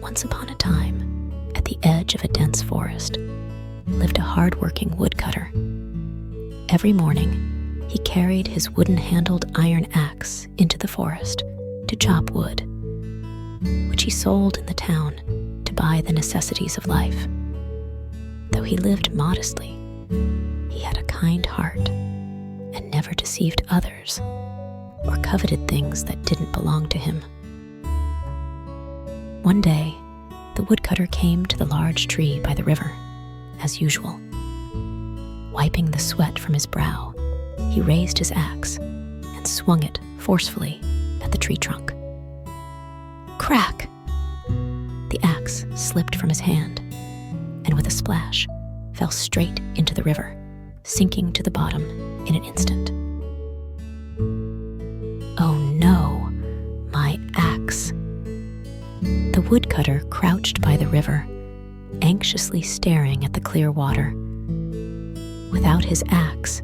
Once upon a time, at the edge of a dense forest, lived a hardworking woodcutter. Every morning, he carried his wooden-handled iron axe into the forest to chop wood, which he sold in the town to buy the necessities of life. Though he lived modestly, he had a kind heart and never deceived others or coveted things that didn't belong to him. One day, the woodcutter came to the large tree by the river, as usual. Wiping the sweat from his brow, he raised his axe and swung it forcefully at the tree trunk. Crack! The axe slipped from his hand, and with a splash, fell straight into the river, sinking to the bottom in an instant. Oh no, my axe! The woodcutter crouched by the river, anxiously staring at the clear water. Without his axe,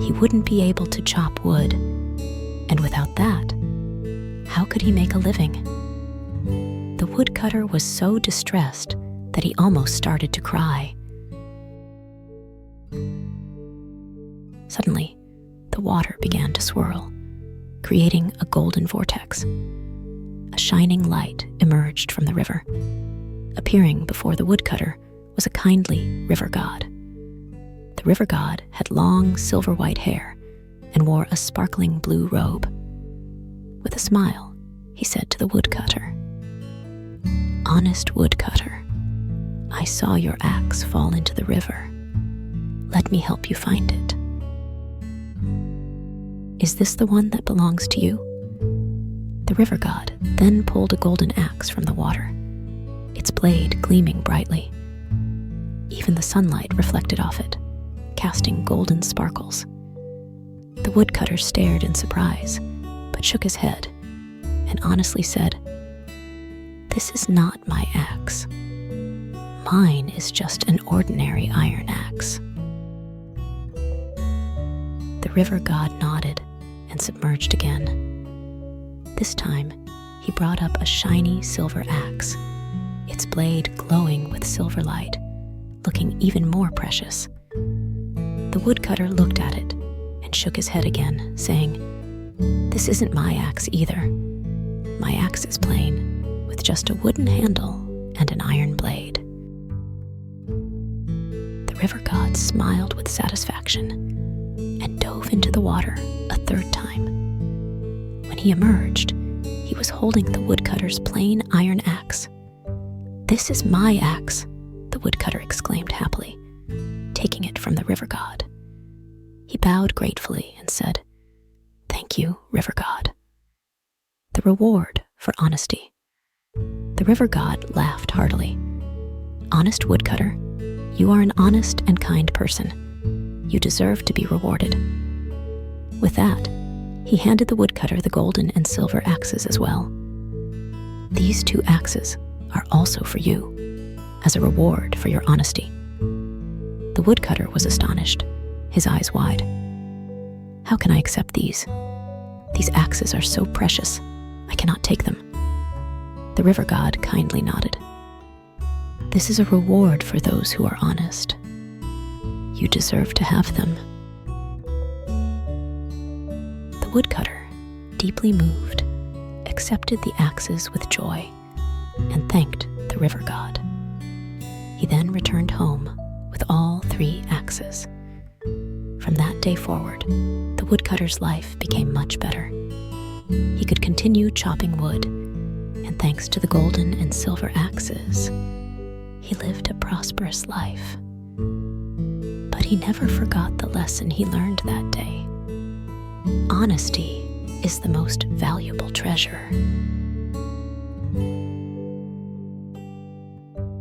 he wouldn't be able to chop wood, and without that, how could he make a living? The woodcutter was so distressed that he almost started to cry. Suddenly, the water began to swirl, creating a golden vortex. A shining light emerged from the river. Appearing before the woodcutter was a kindly river god. The river god had long silver-white hair and wore a sparkling blue robe. With a smile, he said to the woodcutter, "Honest woodcutter, I saw your axe fall into the river. Let me help you find it. Is this the one that belongs to you?" The river god then pulled a golden axe from the water, its blade gleaming brightly. Even the sunlight reflected off it, casting golden sparkles. The woodcutter stared in surprise, but shook his head and honestly said, "This is not my axe. Mine is just an ordinary iron axe." The river god nodded and submerged again. This time, he brought up a shiny silver axe, its blade glowing with silver light, looking even more precious. The woodcutter looked at it and shook his head again, saying, "This isn't my axe either. My axe is plain, with just a wooden handle and an iron blade." The river god smiled with satisfaction and dove into the water a third time. When he emerged, he was holding the woodcutter's plain iron axe. "This is my axe," the woodcutter exclaimed happily, taking it from the river god. He bowed gratefully and said, "Thank you, river god." The reward for honesty. The river god laughed heartily. "Honest woodcutter, you are an honest and kind person. You deserve to be rewarded." With that, he handed the woodcutter the golden and silver axes as well. "These 2 axes are also for you, as a reward for your honesty." The woodcutter was astonished, his eyes wide. "How can I accept these? These axes are so precious, I cannot take them." The river god kindly nodded. "This is a reward for those who are honest. You deserve to have them." The woodcutter, deeply moved, accepted the axes with joy and thanked the river god. He then returned home with all 3 axes. From that day forward, the woodcutter's life became much better. He could continue chopping wood, and thanks to the golden and silver axes, he lived a prosperous life. But he never forgot the lesson he learned that day. Honesty is the most valuable treasure.